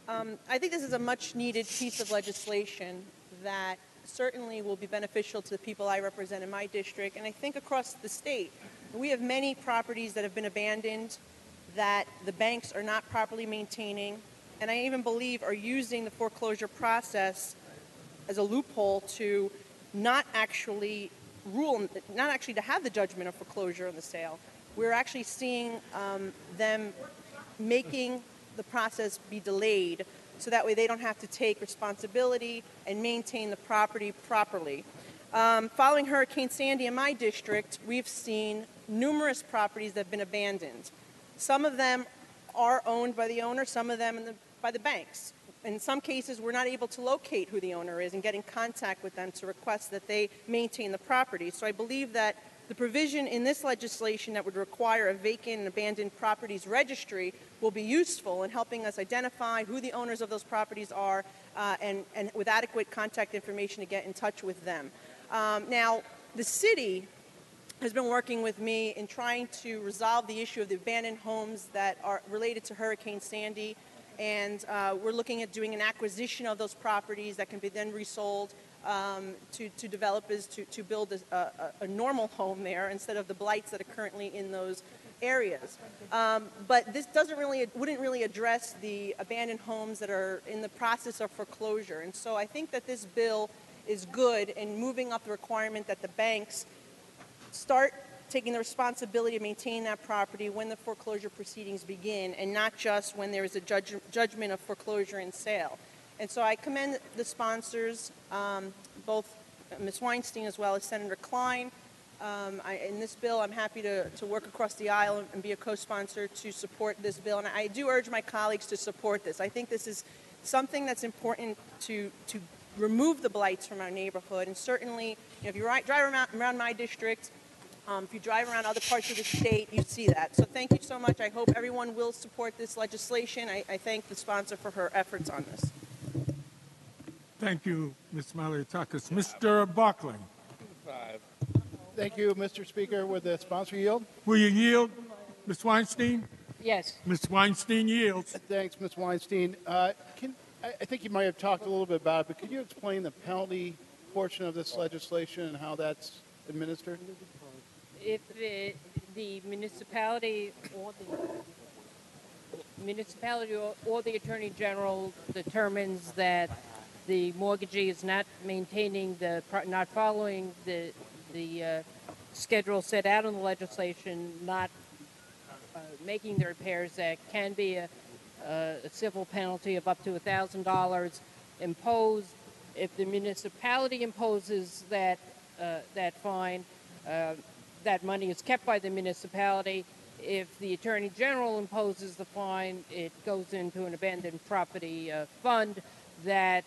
I think this is a much-needed piece of legislation that certainly will be beneficial to the people I represent in my district, and I think across the state. We have many properties that have been abandoned that the banks are not properly maintaining, and I even believe are using the foreclosure process as a loophole to not actually to have the judgment of foreclosure on the sale. We're actually seeing them making the process be delayed so that way they don't have to take responsibility and maintain the property properly. Following Hurricane Sandy in my district, we've seen numerous properties that have been abandoned. Some of them are owned by the owner, some of them by the banks. In some cases, we're not able to locate who the owner is and get in contact with them to request that they maintain the property. So I believe that the provision in this legislation that would require a vacant and abandoned properties registry will be useful in helping us identify who the owners of those properties are and with adequate contact information to get in touch with them. Now, the city has been working with me in trying to resolve the issue of the abandoned homes that are related to Hurricane Sandy, and we're looking at doing an acquisition of those properties that can be then resold to developers to build a normal home there instead of the blights that are currently in those areas. But this wouldn't really address the abandoned homes that are in the process of foreclosure. And so I think that this bill is good in moving up the requirement that the banks start taking the responsibility to maintain that property when the foreclosure proceedings begin, and not just when there is a judgment of foreclosure and sale. And so I commend the sponsors, both Ms. Weinstein as well as Senator Klein. In this bill, I'm happy to work across the aisle and be a co-sponsor to support this bill. And I do urge my colleagues to support this. I think this is something that's important to remove the blights from our neighborhood. And certainly, if you drive around my district, if you drive around other parts of the state, you see that. So thank you so much. I hope everyone will support this legislation. I thank the sponsor for her efforts on this. Thank you, Ms. Maliotakis. Mr. Barkling. Thank you, Mr. Speaker. Would the sponsor yield? Will you yield, Ms. Weinstein? Yes. Ms. Weinstein yields. Thanks, Ms. Weinstein. I think you might have talked a little bit about it, but could you explain the penalty portion of this legislation and how that's administered? If the municipality or the Attorney General determines that the mortgagee is not maintaining not following the schedule set out in the legislation, not making the repairs, that can be a civil penalty of up to $1,000 imposed. If the municipality imposes that fine, that money is kept by the municipality. If the Attorney General imposes the fine, it goes into an abandoned property fund that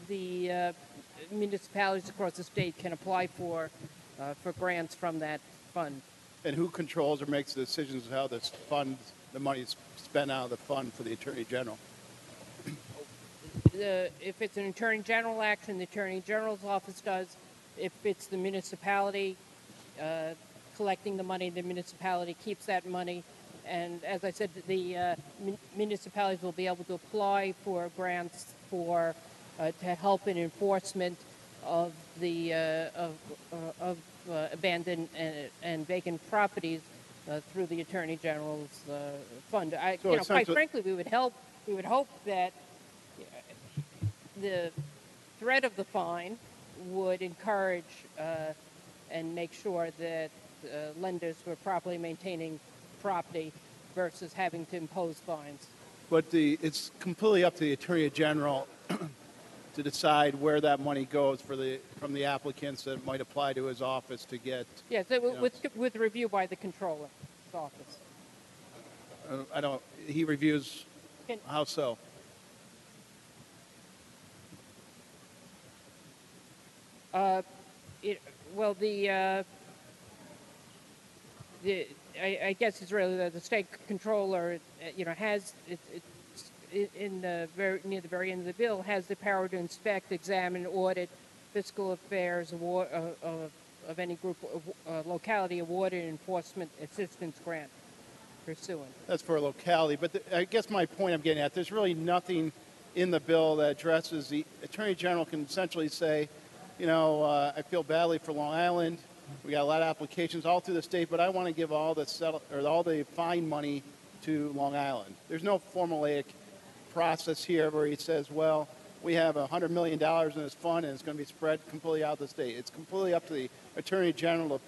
the municipalities across the state can apply for grants from that fund. And who controls or makes the decisions of how this fund, the money is spent out of the fund for the Attorney General? If it's an Attorney General action, the Attorney General's office does. If it's the municipality collecting the money, the municipality keeps that money. And as I said, the municipalities will be able to apply for grants to help in enforcement of the abandoned and vacant properties through the Attorney General's fund. Quite frankly, we would hope that the threat of the fine would encourage and make sure that lenders were properly maintaining property versus having to impose fines. But it's completely up to the Attorney General to decide where that money goes from the applicants that might apply to his office to get. Yes, with review by the Controller's office. He reviews. How so? I guess it's really the state controller, has near the very end of the bill, has the power to inspect, examine, audit fiscal affairs of any group of locality awarded enforcement assistance grant pursuing. That's for a locality, but I guess my point I'm getting at, there's really nothing in the bill that addresses the Attorney General can essentially say, I feel badly for Long Island. We got a lot of applications all through the state, but I want to give all the fine money to Long Island. There's no formulaic process here where he says, well, we have $100 million in this fund and it's going to be spread completely out the state. It's completely up to the Attorney General to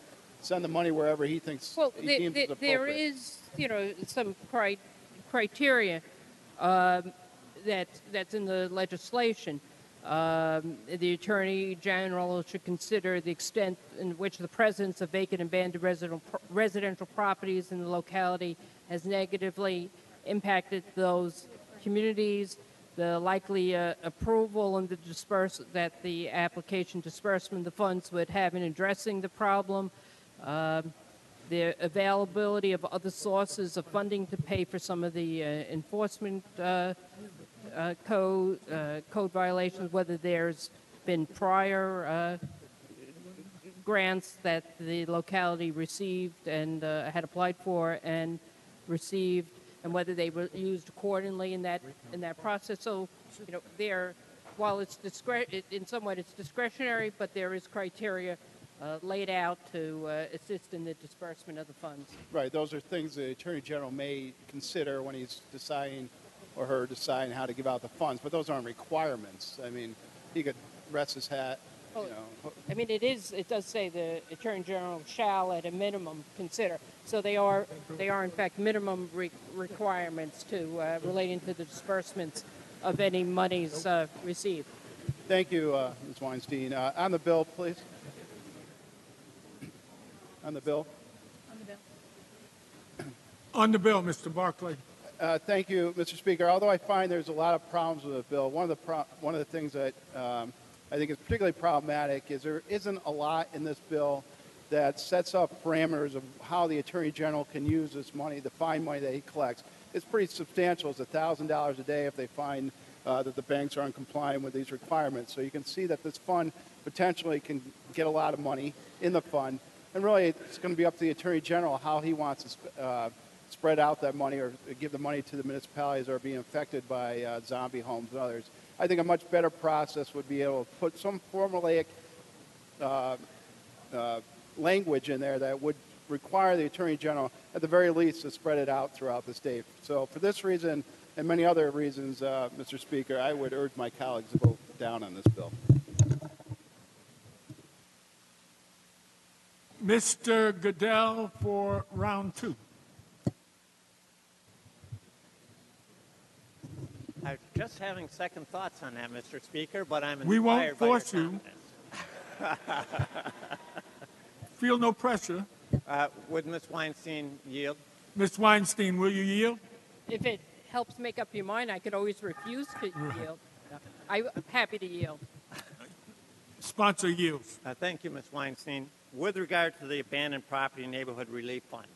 send the money wherever he thinks he deems is appropriate. There is, some criteria that's in the legislation. The Attorney General should consider the extent in which the presence of vacant and abandoned residential properties in the locality has negatively impacted those communities, the likely approval and that the application disbursement of the funds would have in addressing the problem, the availability of other sources of funding to pay for some of the enforcement code violations, whether there's been prior grants that the locality received and had applied for and received, and whether they were used accordingly in that process. So, while it's in somewhat it's discretionary, but there is criteria laid out to assist in the disbursement of the funds. Right. Those are things the Attorney General may consider when he's deciding or her deciding how to give out the funds, but those aren't requirements. I mean, he could rest his hat. I mean, it does say the Attorney General shall, at a minimum, consider. So they are in fact minimum requirements to relating to the disbursements of any monies received. Thank you, Ms. Weinstein. On the bill, please. On the bill. On the bill, Mr. Barclay. Thank you, Mr. Speaker. Although I find there's a lot of problems with the bill, one of the things that I think is particularly problematic is there isn't a lot in this bill that sets up parameters of how the Attorney General can use this money, the fine money that he collects. It's pretty substantial. It's $1,000 a day if they find that the banks are uncompliant with these requirements. So you can see that this fund potentially can get a lot of money in the fund. And really, it's going to be up to the Attorney General how he wants to spread out that money or give the money to the municipalities that are being affected by zombie homes and others. I think a much better process would be able to put some formulaic language in there that would require the Attorney General, at the very least, to spread it out throughout the state. So for this reason and many other reasons, Mr. Speaker, I would urge my colleagues to vote down on this bill. Mr. Goodell for round two. I'm just having second thoughts on that, Mr. Speaker, but I'm We won't inspired by your force you. confidence. Feel no pressure. Would Ms. Weinstein yield? Ms. Weinstein, will you yield? If it helps make up your mind, I could always refuse to yield. I'm happy to yield. Sponsor yields. Thank you, Ms. Weinstein. With regard to the Abandoned Property Neighborhood Relief Fund,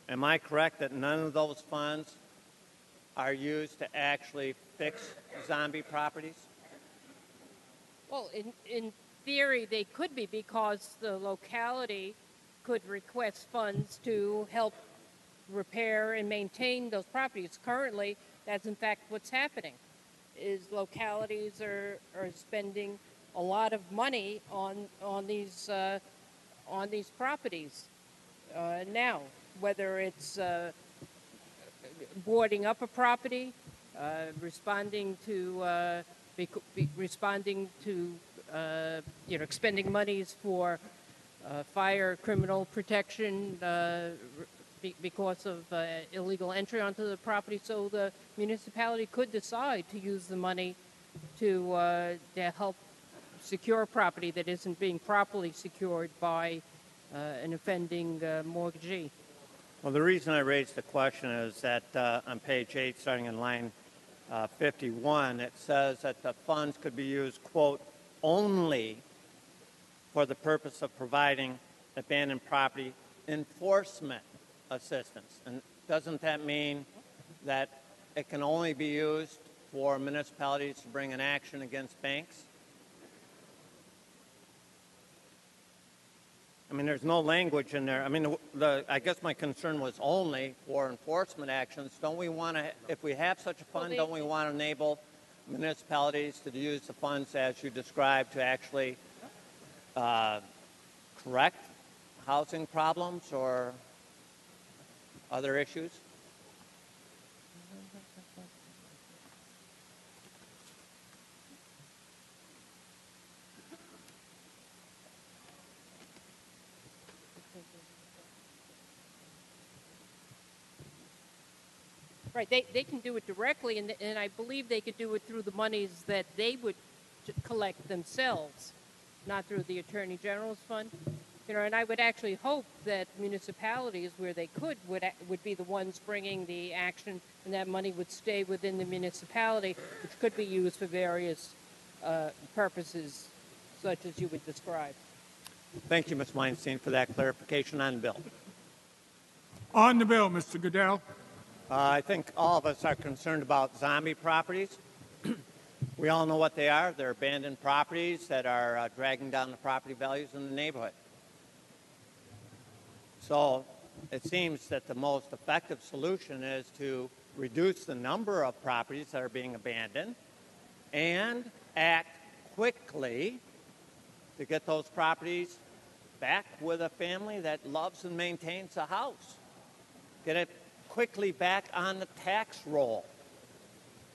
am I correct that none of those funds are used to actually fix zombie properties? Well, in theory, they could be, because the locality could request funds to help repair and maintain those properties. Currently, that's in fact what's happening, is localities are spending a lot of money on these properties now, whether it's boarding up a property, responding to expending monies for fire, criminal protection because of illegal entry onto the property. So the municipality could decide to use the money to help secure property that isn't being properly secured by an offending mortgagee. Well, the reason I raised the question is that on page 8, starting in line 51, it says that the funds could be used, quote, only for the purpose of providing abandoned property enforcement assistance. And doesn't that mean that it can only be used for municipalities to bring an action against banks? I mean, there's no language in there. I mean, I guess my concern was only for enforcement actions. Don't we want to, if we have such a fund, don't we want to enable municipalities to use the funds as you described to actually correct housing problems or other issues? Right, they can do it directly, and I believe they could do it through the monies that they would collect themselves, not through the Attorney General's fund. You know, and I would actually hope that municipalities, where they could, would be the ones bringing the action, and that money would stay within the municipality, which could be used for various purposes, such as you would describe. Thank you, Ms. Weinstein, for that clarification on the bill. On the bill, Mr. Goodell. I think all of us are concerned about zombie properties. We all know what they are. They're abandoned properties that are dragging down the property values in the neighborhood. So it seems that the most effective solution is to reduce the number of properties that are being abandoned and act quickly to get those properties back with a family that loves and maintains the house. Get it quickly back on the tax roll.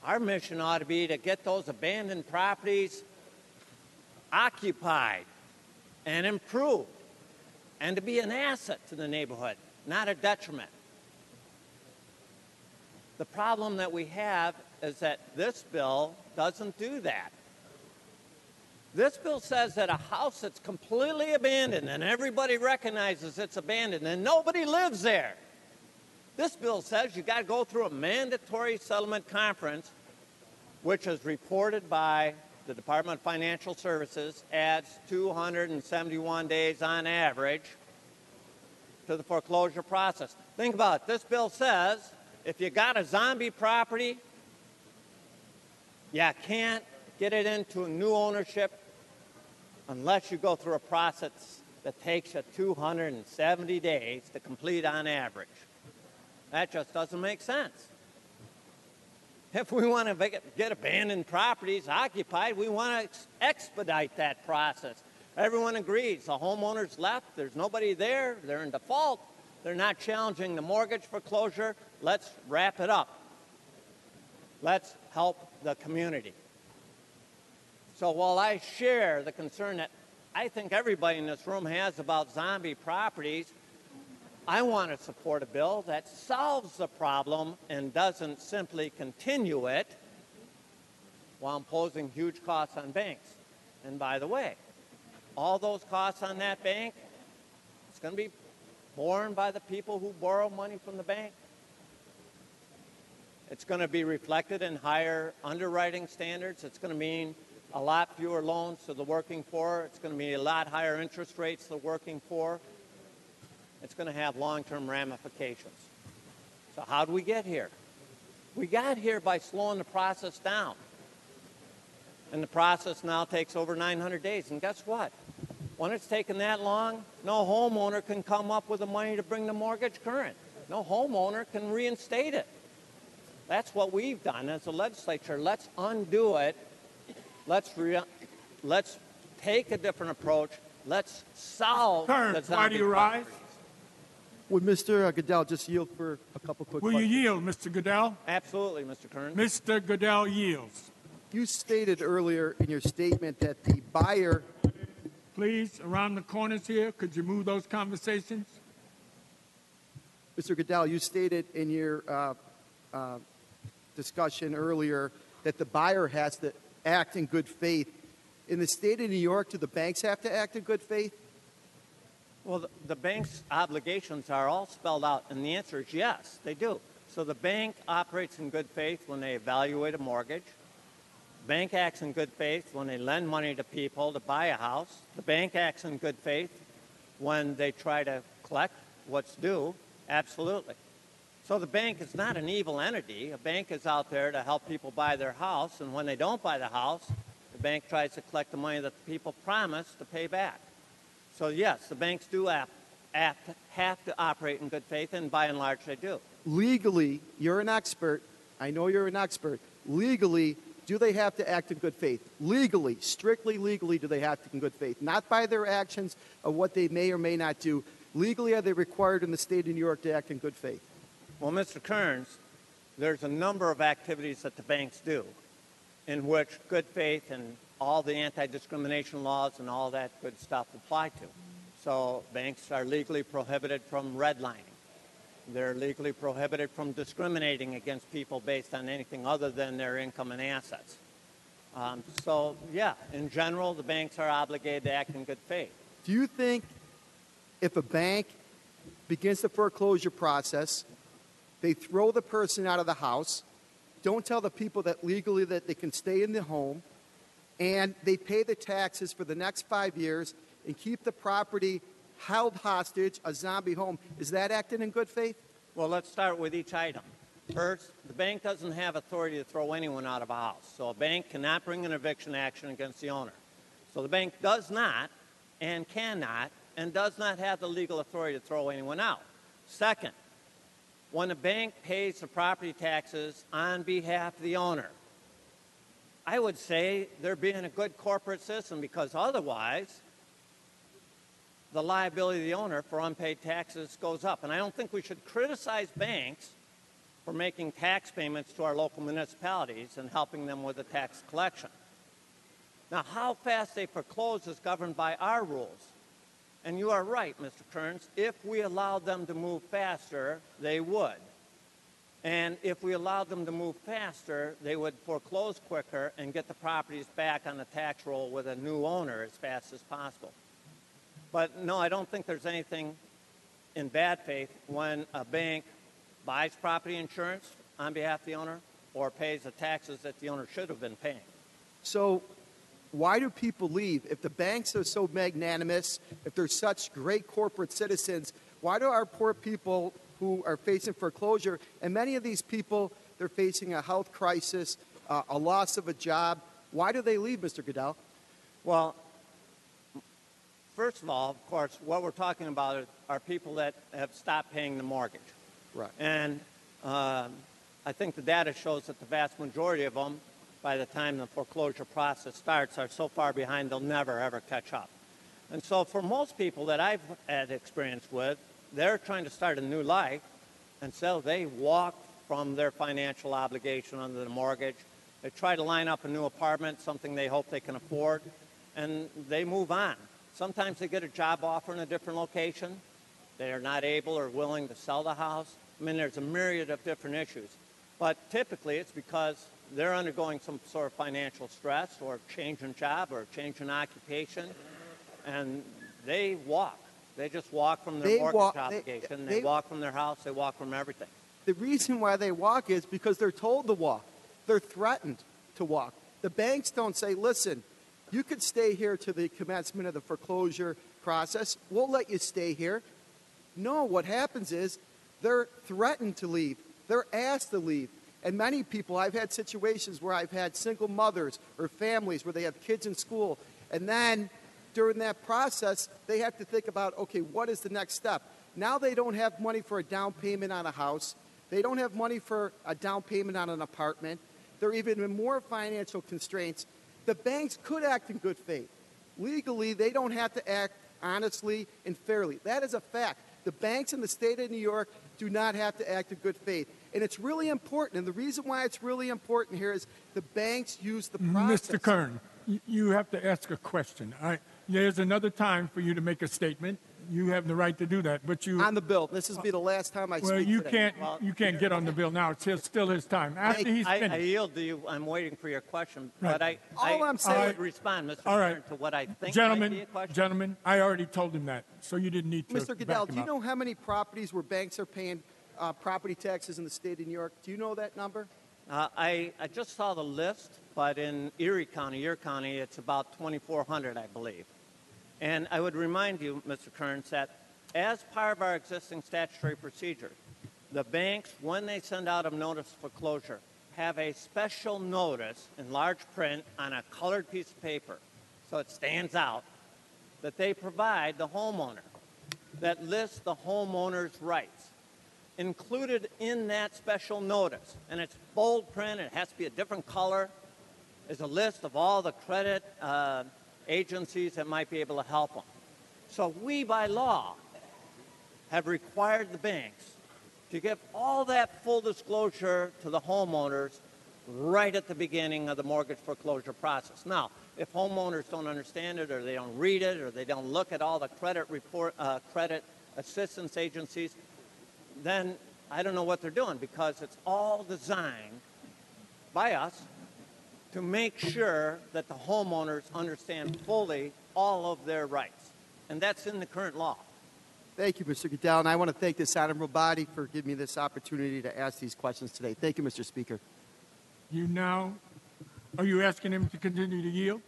Our mission ought to be to get those abandoned properties occupied and improved and to be an asset to the neighborhood, not a detriment. The problem that we have is that this bill doesn't do that. This bill says that a house that's completely abandoned and everybody recognizes it's abandoned and nobody lives there. This bill says you got to go through a mandatory settlement conference, which is reported by the Department of Financial Services adds 271 days on average to the foreclosure process. Think about it. This bill says if you got a zombie property, you can't get it into a new ownership unless you go through a process that takes you 270 days to complete on average. That just doesn't make sense. If we want to get abandoned properties occupied, we want to expedite that process. Everyone agrees. The homeowner's left. There's nobody there. They're in default. They're not challenging the mortgage foreclosure. Let's wrap it up. Let's help the community. So while I share the concern that I think everybody in this room has about zombie properties, I want to support a bill that solves the problem and doesn't simply continue it while imposing huge costs on banks. And by the way, all those costs on that bank, it's going to be borne by the people who borrow money from the bank. It's going to be reflected in higher underwriting standards. It's going to mean a lot fewer loans to the working poor. It's going to be a lot higher interest rates to the working poor. It's going to have long-term ramifications. So how do we get here? We got here by slowing the process down. And the process now takes over 900 days. And guess what? When it's taken that long, no homeowner can come up with the money to bring the mortgage current. No homeowner can reinstate it. That's what we've done as a legislature. Let's undo it. Let's take a different approach. Let's solve the zombie why do you rise? Would Mr. Goodell just yield for a couple quick Will you questions? yield, Mr. Goodell? Absolutely, Mr. Kern. Mr. Goodell yields. You stated earlier in your statement that the buyer... Please, around the corners here, could you move those conversations? Mr. Goodell, you stated in your discussion earlier that the buyer has to act in good faith. In the state of New York, do the banks have to act in good faith? Well, the bank's obligations are all spelled out, and the answer is yes, they do. So the bank operates in good faith when they evaluate a mortgage. The bank acts in good faith when they lend money to people to buy a house. The bank acts in good faith when they try to collect what's due. Absolutely. So the bank is not an evil entity. A bank is out there to help people buy their house, and when they don't buy the house, the bank tries to collect the money that the people promised to pay back. So yes, the banks do have to operate in good faith, and by and large they do. Legally, you're an expert. I know you're an expert. Legally, do they have to act in good faith? Legally, strictly legally, do they have to act in good faith? Not by their actions of what they may or may not do. Legally, are they required in the state of New York to act in good faith? Well, Mr. Kearns, there's a number of activities that the banks do in which good faith and all the anti-discrimination laws and all that good stuff apply to. So banks are legally prohibited from redlining. They're legally prohibited from discriminating against people based on anything other than their income and assets. So, yeah, in general, the banks are obligated to act in good faith. Do you think if a bank begins the foreclosure process, they throw the person out of the house, don't tell the people that legally that they can stay in the home, and they pay the taxes for the next 5 years and keep the property held hostage, a zombie home, is that acting in good faith? Well, let's start with each item. First, the bank doesn't have authority to throw anyone out of a house. So a bank cannot bring an eviction action against the owner. So the bank does not and cannot and does not have the legal authority to throw anyone out. Second, when a bank pays the property taxes on behalf of the owner, I would say they're being a good corporate citizen, because otherwise the liability of the owner for unpaid taxes goes up. And I don't think we should criticize banks for making tax payments to our local municipalities and helping them with the tax collection. Now, how fast they foreclose is governed by our rules. And you are right, Mr. Kearns. If we allowed them to move faster, they would. And if we allowed them to move faster, they would foreclose quicker and get the properties back on the tax roll with a new owner as fast as possible. But no, I don't think there's anything in bad faith when a bank buys property insurance on behalf of the owner or pays the taxes that the owner should have been paying. So why do people leave? If the banks are so magnanimous, if they're such great corporate citizens, why do our poor people who are facing foreclosure, and many of these people, they're facing a health crisis, a loss of a job, why do they leave, Mr. Goodell? Well, first of all, of course, what we're talking about are people that have stopped paying the mortgage. Right. And I think the data shows that the vast majority of them, by the time the foreclosure process starts, are so far behind they'll never, ever catch up. And so for most people that I've had experience with, they're trying to start a new life, and so they walk from their financial obligation under the mortgage. They try to line up a new apartment, something they hope they can afford, and they move on. Sometimes they get a job offer in a different location. They are not able or willing to sell the house. I mean, there's a myriad of different issues. But typically it's because they're undergoing some sort of financial stress or change in job or change in occupation, and they walk. They just walk from their mortgage obligation. They walk from their house. They walk from everything. The reason why they walk is because they're told to walk. They're threatened to walk. The banks don't say, listen, you could stay here to the commencement of the foreclosure process. We'll let you stay here. No, what happens is they're threatened to leave. They're asked to leave. And many people, I've had situations where I've had single mothers or families where they have kids in school, and then during that process, they have to think about, okay, what is the next step? Now they don't have money for a down payment on a house. They don't have money for a down payment on an apartment. They're even in more financial constraints. The banks could act in good faith. Legally, they don't have to act honestly and fairly. That is a fact. The banks in the state of New York do not have to act in good faith. And it's really important. And the reason why it's really important here is the banks use the process. Mr. Kern, you have to ask a question. There's another time for you to make a statement. You have the right to do that, but you... On the bill. This will be the last time I speak today. You can't get on the bill now. It's still his time. After he's finished. I yield to you. I'm waiting for your question. Right. But I would respond, Mr. Kern, to what I think might be a question. Gentlemen, I already told him that, so you didn't need to Mr. Goodell, back him do you up. know how many properties where banks are paying property taxes in the state of New York? Do you know that number? I just saw the list, but in Erie County, your county, it's about 2,400, I believe. And I would remind you, Mr. Kearns, that as part of our existing statutory procedure, the banks, when they send out a notice of foreclosure, have a special notice in large print on a colored piece of paper, so it stands out, that they provide the homeowner that lists the homeowner's rights. Included in that special notice, and it's bold print, it has to be a different color, is a list of all the credit agencies that might be able to help them. So we, by law, have required the banks to give all that full disclosure to the homeowners right at the beginning of the mortgage foreclosure process. Now, if homeowners don't understand it, or they don't read it, or they don't look at all the credit assistance agencies, then I don't know what they're doing, because it's all designed by us to make sure that the homeowners understand fully all of their rights. And that's in the current law. Thank you, Mr. Goodell, and I want to thank this honorable body for giving me this opportunity to ask these questions today. Thank you, Mr. Speaker. Are you asking him to continue to yield?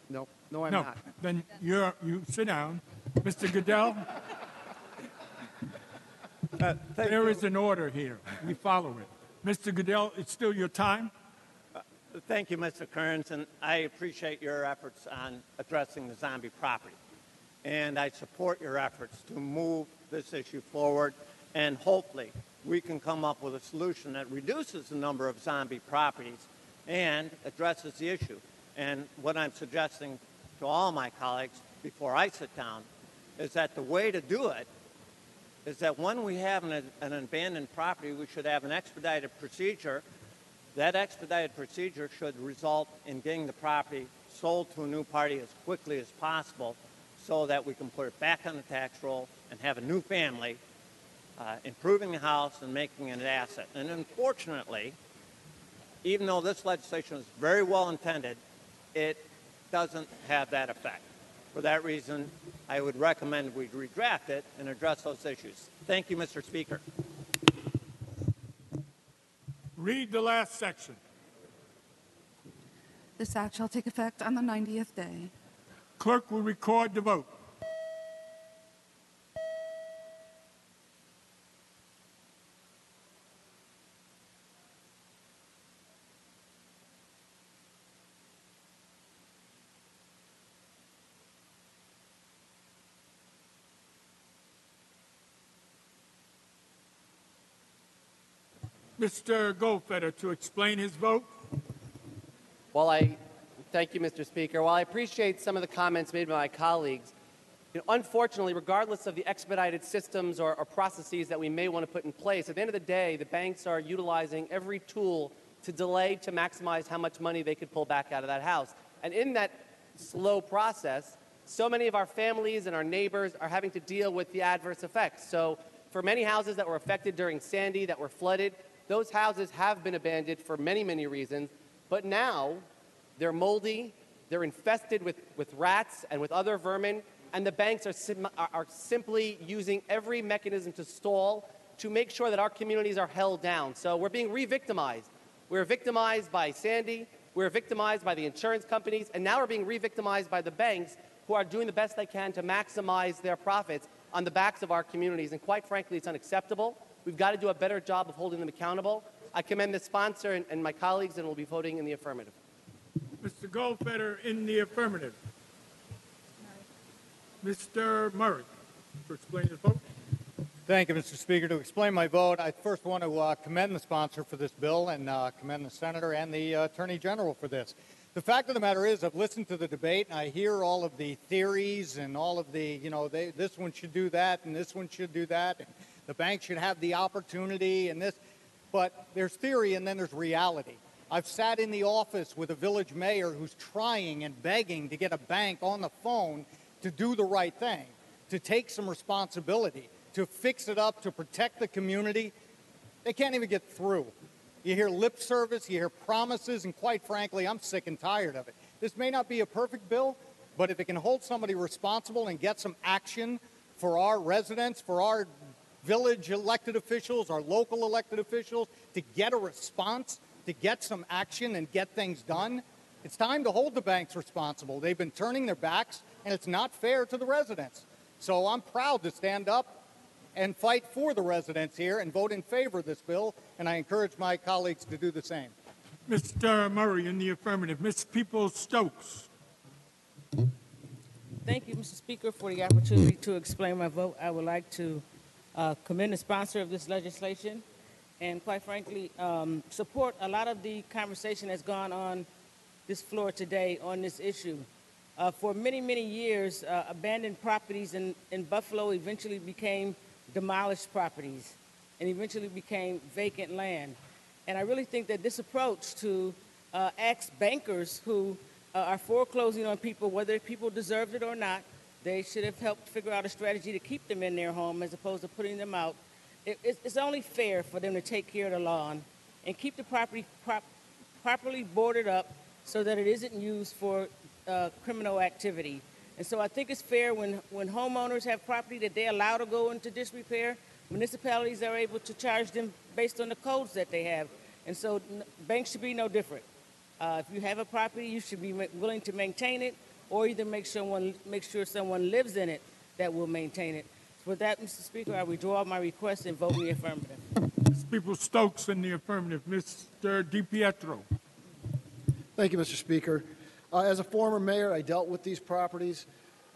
No, I'm No. not. Then you sit down. Mr. Goodell, there is an order here. We follow it. Mr. Goodell, it's still your time. Thank you, Mr. Kearns, and I appreciate your efforts on addressing the zombie property. And I support your efforts to move this issue forward, and hopefully we can come up with a solution that reduces the number of zombie properties and addresses the issue. And what I'm suggesting to all my colleagues before I sit down is that the way to do it is that when we have an abandoned property, we should have an expedited procedure. That expedited procedure should result in getting the property sold to a new party as quickly as possible, so that we can put it back on the tax roll and have a new family, improving the house and making it an asset. And unfortunately, even though this legislation is very well intended, it doesn't have that effect. For that reason, I would recommend we redraft it and address those issues. Thank you, Mr. Speaker. Read the last section. This act shall take effect on the 90th day. Clerk will record the vote. Mr. Goldfeder to explain his vote. Thank you, Mr. Speaker. While I appreciate some of the comments made by my colleagues, unfortunately, regardless of the expedited systems or processes that we may want to put in place, at the end of the day, the banks are utilizing every tool to delay to maximize how much money they could pull back out of that house. And in that slow process, so many of our families and our neighbors are having to deal with the adverse effects. So for many houses that were affected during Sandy, that were flooded, those houses have been abandoned for many, many reasons. But now they're moldy, they're infested with rats and with other vermin, and the banks are simply using every mechanism to stall to make sure that our communities are held down. So we're being re-victimized. We're victimized by Sandy, we're victimized by the insurance companies, and now we're being re-victimized by the banks, who are doing the best they can to maximize their profits on the backs of our communities. And quite frankly, it's unacceptable. We've got to do a better job of holding them accountable. I commend the sponsor and my colleagues, and will be voting in the affirmative. Mr. Goldfeder in the affirmative. Mr. Murray to explain his vote. Thank you, Mr. Speaker. To explain my vote, I first want to commend the sponsor for this bill, and commend the senator and the attorney general for this. The fact of the matter is, I've listened to the debate, and I hear all of the theories and all of the, this one should do that, and this one should do that, and the bank should have the opportunity, and this. But there's theory, and then there's reality. I've sat in the office with a village mayor who's trying and begging to get a bank on the phone to do the right thing, to take some responsibility, to fix it up, to protect the community. They can't even get through. You hear lip service, you hear promises, and quite frankly, I'm sick and tired of it. This may not be a perfect bill, but if it can hold somebody responsible and get some action for our residents, for our village elected officials, our local elected officials, to get a response, to get some action and get things done, it's time to hold the banks responsible. They've been turning their backs, and it's not fair to the residents. So I'm proud to stand up and fight for the residents here and vote in favor of this bill, and I encourage my colleagues to do the same. Mr. Murray in the affirmative. Ms. Peoples-Stokes. Thank you, Mr. Speaker, for the opportunity to explain my vote. I would like to commend the sponsor of this legislation and, quite frankly, support a lot of the conversation that's gone on this floor today on this issue. For many, many years, abandoned properties in Buffalo eventually became demolished properties and eventually became vacant land. And I really think that this approach to ask bankers who are foreclosing on people, whether people deserved it or not, they should have helped figure out a strategy to keep them in their home as opposed to putting them out. It's only fair for them to take care of the lawn and keep the property properly boarded up so that it isn't used for criminal activity. And so I think it's fair when homeowners have property that they allow to go into disrepair, municipalities are able to charge them based on the codes that they have. And so banks should be no different. If you have a property, you should be willing to maintain it, or either make sure someone lives in it that will maintain it. With that, Mr. Speaker, I withdraw my request and vote in the affirmative. People Stokes in the affirmative. Mr. DiPietro. Thank you, Mr. Speaker. As a former mayor, I dealt with these properties.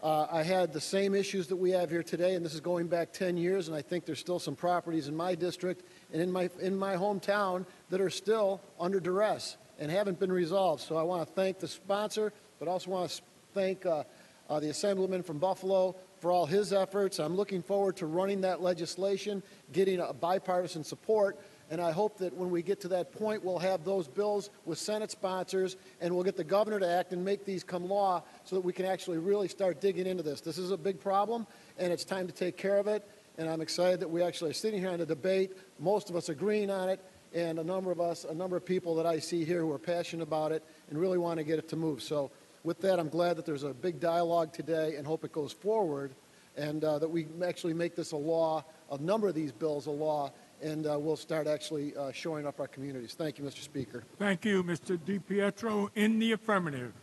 I had the same issues that we have here today, and this is going back 10 years, and I think there's still some properties in my district and in my hometown that are still under duress and haven't been resolved. So I want to thank the sponsor, but also want to thank the Assemblyman from Buffalo for all his efforts. I'm looking forward to running that legislation, getting a bipartisan support, and I hope that when we get to that point, we'll have those bills with Senate sponsors, and we'll get the governor to act and make these come law so that we can actually really start digging into this. This is a big problem, and it's time to take care of it, and I'm excited that we actually are sitting here on the debate, most of us agreeing on it, and a number of people that I see here who are passionate about it and really want to get it to move. So with that, I'm glad that there's a big dialogue today and hope it goes forward and that we actually make this a law, a number of these bills a law, and we'll start actually showing up our communities. Thank you, Mr. Speaker. Thank you, Mr. DiPietro. In the affirmative.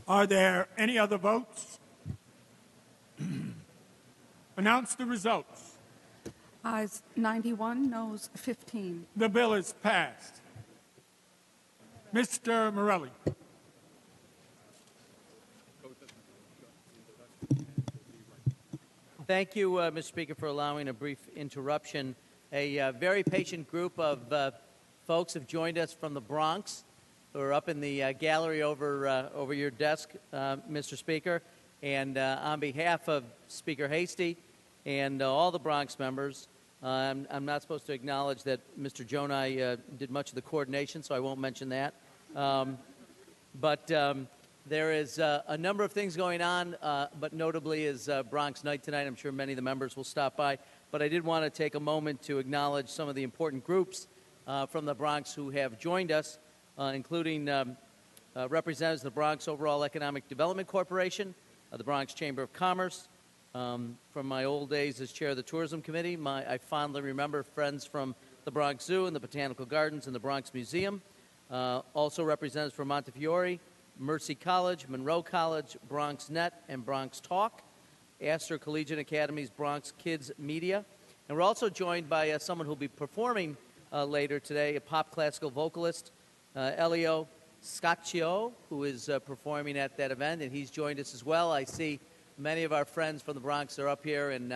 Are there any other votes? Announce the results. Ayes 91, noes 15. The bill is passed. Mr. Morelli. Thank you, Mr. Speaker, for allowing a brief interruption. A very patient group of folks have joined us from the Bronx who are up in the gallery over your desk, Mr. Speaker. And on behalf of Speaker Hasty and all the Bronx members, I'm not supposed to acknowledge that Mr. Jonai did much of the coordination, so I won't mention that. But there is a number of things going on, but notably is Bronx Night tonight. I'm sure many of the members will stop by. But I did want to take a moment to acknowledge some of the important groups from the Bronx who have joined us, including representatives of the Bronx Overall Economic Development Corporation, the Bronx Chamber of Commerce. From my old days as chair of the Tourism Committee, I fondly remember friends from the Bronx Zoo and the Botanical Gardens and the Bronx Museum. Also representatives from Montefiore, Mercy College, Monroe College, Bronx Net, and Bronx Talk, Astor Collegiate Academy's Bronx Kids Media. And we're also joined by someone who will be performing later today, a pop classical vocalist, Elio Scaccio, who is performing at that event, and he's joined us as well. I see many of our friends from the Bronx are up here, and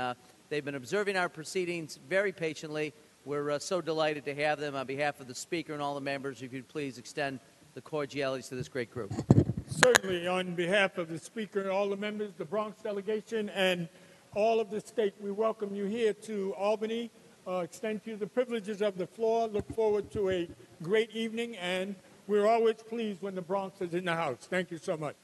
they've been observing our proceedings very patiently. We're so delighted to have them. On behalf of the Speaker and all the members, if you'd please extend the cordialities to this great group. Certainly, on behalf of the Speaker and all the members, the Bronx delegation, and all of the state, we welcome you here to Albany. Extend to you the privileges of the floor. Look forward to a great evening, and we're always pleased when the Bronx is in the house. Thank you so much.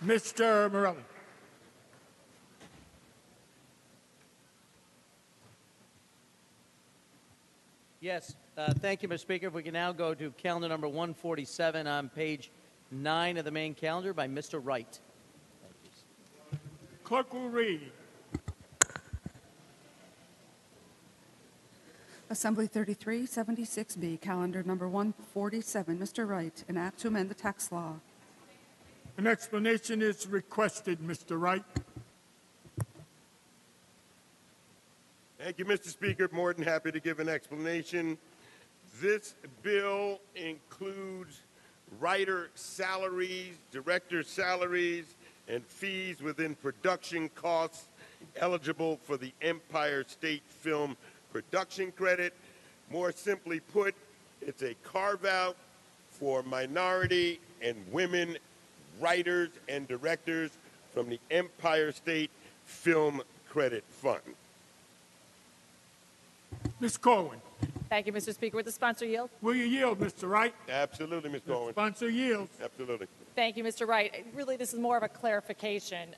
Mr. Morelli. Yes, thank you, Mr. Speaker. If we can now go to calendar number 147 on page 9 of the main calendar by Mr. Wright. Clerk will read. Assembly 3376B, calendar number 147. Mr. Wright, an act to amend the tax law. An explanation is requested, Mr. Wright. Thank you, Mr. Speaker. More than happy to give an explanation. This bill includes writer salaries, director salaries, and fees within production costs eligible for the Empire State Film Production Credit. More simply put, it's a carve-out for minority and women writers and directors from the Empire State Film Credit Fund. Ms. Corwin, Thank you, Mr. Speaker. Would the sponsor yield? will you yield, Mr. Wright? Absolutely, Ms. Cohen. Sponsor yields. Absolutely. Thank you, Mr. Wright. Really, this is more of a clarification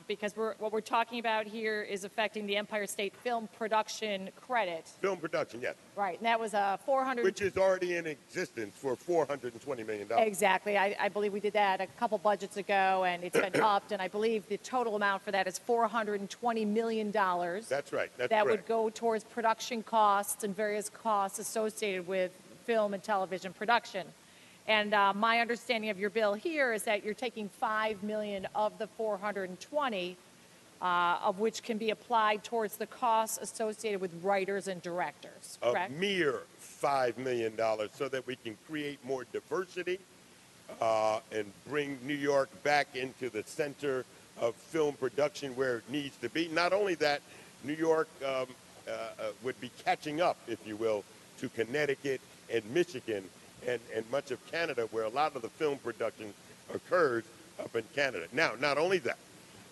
because what we're talking about here is affecting the Empire State Film Production Credit. Film production, yes. Right, and that was a 400. Which is already in existence for $420 million. Exactly. I believe we did that a couple budgets ago, and it's been upped, and I believe the total amount for that is $420 million. That's right. That's that correct. would go towards production costs and various costs associated with film and television production. And my understanding of your bill here is that you're taking $5 million of the $420, of which can be applied towards the costs associated with writers and directors. Correct? A mere $5 million, so that we can create more diversity and bring New York back into the center of film production where it needs to be. Not only that, New York would be catching up, if you will, to Connecticut and Michigan and much of Canada, where a lot of the film production occurs up in Canada. Now, not only that,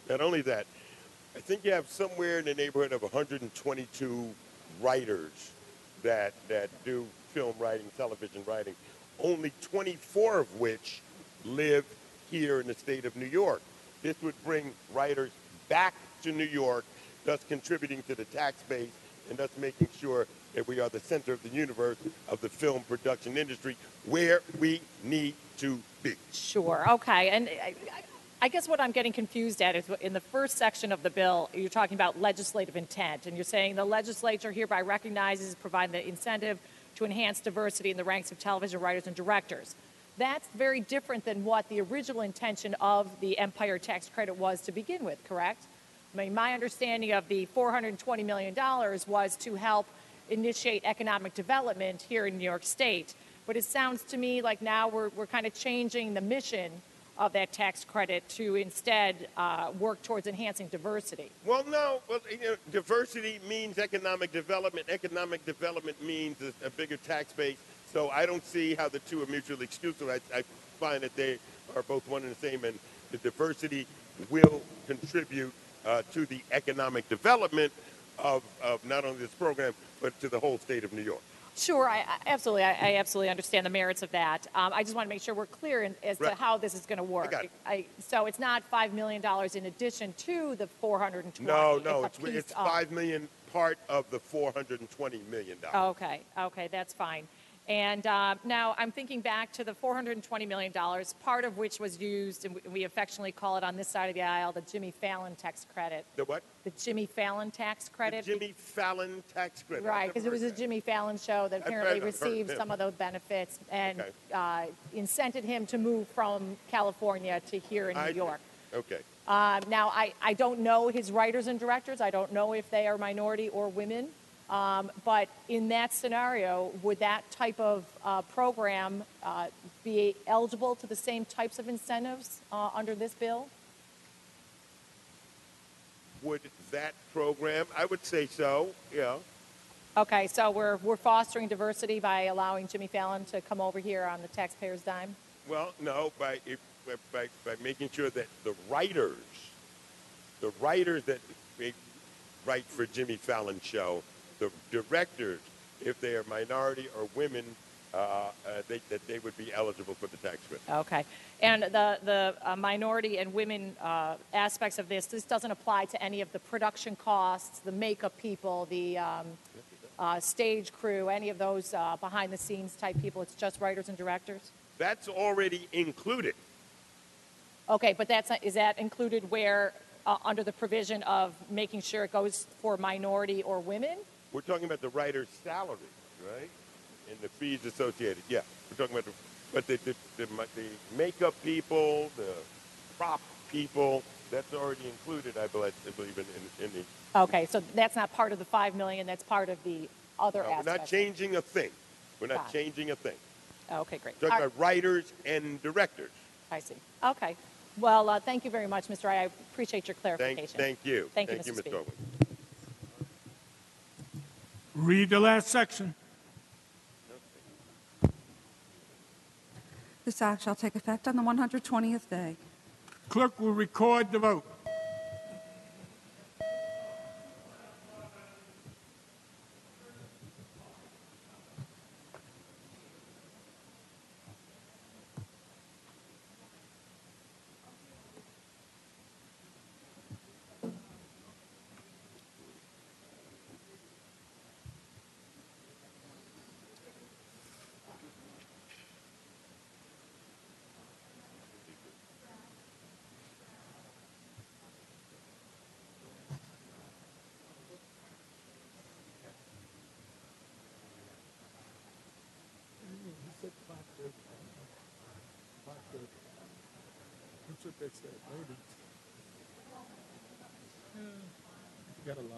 I think you have somewhere in the neighborhood of 122 writers that do film writing, television writing, only 24 of which live here in the state of New York. This would bring writers back to New York, thus contributing to the tax base and thus making sure that we are the center of the universe of the film production industry where we need to be. Sure. Okay. And I guess what I'm getting confused at is in the first section of the bill, you're talking about legislative intent, and you're saying the legislature hereby recognizes, provide the incentive to enhance diversity in the ranks of television writers and directors. That's very different than what the original intention of the Empire tax credit was to begin with, correct? I mean, my understanding of the $420 million was to help initiate economic development here in New York State. But it sounds to me like now we're kind of changing the mission of that tax credit to instead work towards enhancing diversity. Well, no. Well, diversity means economic development. Economic development means a bigger tax base. So I don't see how the two are mutually exclusive. I find that they are both one and the same, and the diversity will contribute to the economic development of not only this program, but to the whole state of New York. Sure, I absolutely understand the merits of that. I just want to make sure we're clear as to how this is going to work. So it's not $5 million in addition to the $420. No, it's $5 million part of the $420 million. Okay, that's fine. And now I'm thinking back to the $420 million, part of which was used, and we affectionately call it on this side of the aisle, the Jimmy Fallon tax credit. The what? The Jimmy Fallon tax credit. The Jimmy Fallon tax credit. Right, because it was a Jimmy Fallon show that apparently received some of those benefits and incented him to move from California to here in New York. Okay. Now, I don't know his writers and directors. I don't know if they are minority or women. But in that scenario, would that type of program be eligible to the same types of incentives under this bill? Would that program? I would say so, yeah. Okay, so we're fostering diversity by allowing Jimmy Fallon to come over here on the taxpayer's dime? Well, no, by making sure that the writers that write for Jimmy Fallon show, the directors, if they are minority or women, that they would be eligible for the tax credit. Okay. And the minority and women aspects of this doesn't apply to any of the production costs, the makeup people, the stage crew, any of those behind-the-scenes type people. It's just writers and directors? That's already included. Okay, but is that included where, under the provision of making sure it goes for minority or women? We're talking about the writer's salary, right? And the fees associated. Yeah, we're talking about the makeup people, the prop people, That's already included, I believe, in the. Okay, so that's not part of the 5 million, that's part of the other No, we're aspects. not changing a thing. We're not Got it. changing a thing. Okay, great. We're talking about writers and directors. I see. Okay. Well, thank you very much, Mr. Wright. I appreciate your clarification. Thank you. Thank you, Mr. Speaker. Owen. Read the last section. This act shall take effect on the 120th day. Clerk will record the vote. That's what they said, maybe. You gotta lie.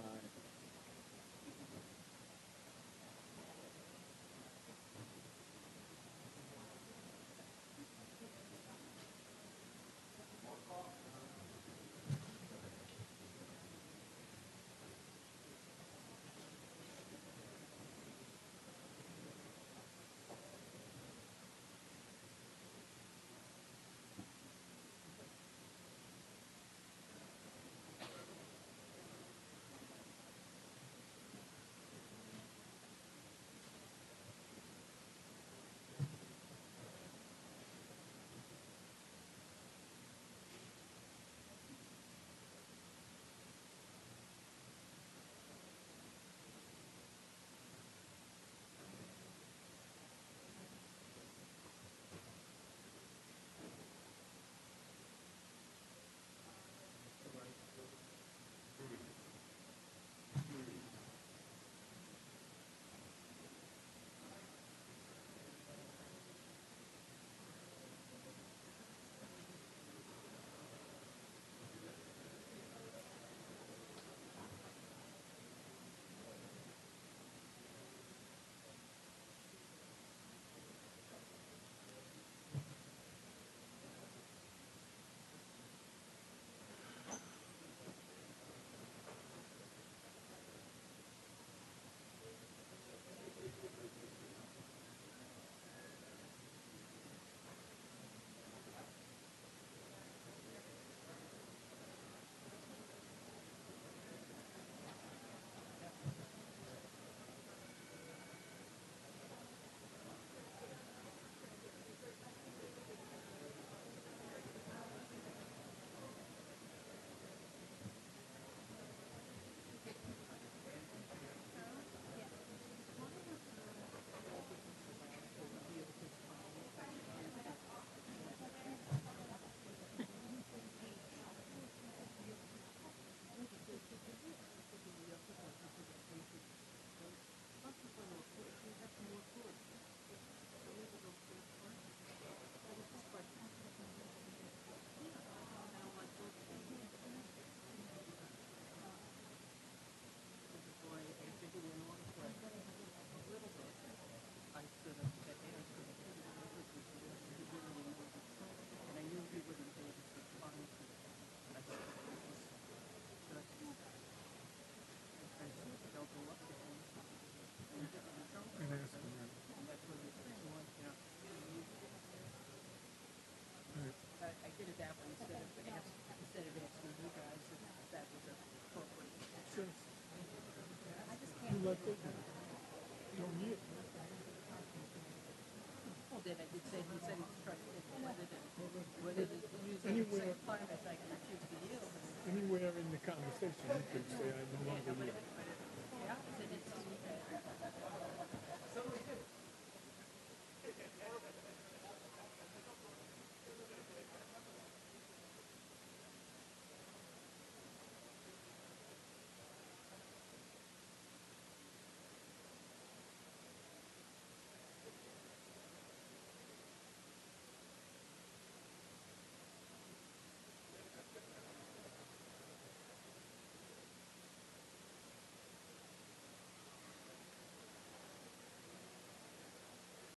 Anywhere in the conversation, you could say, I no longer yield.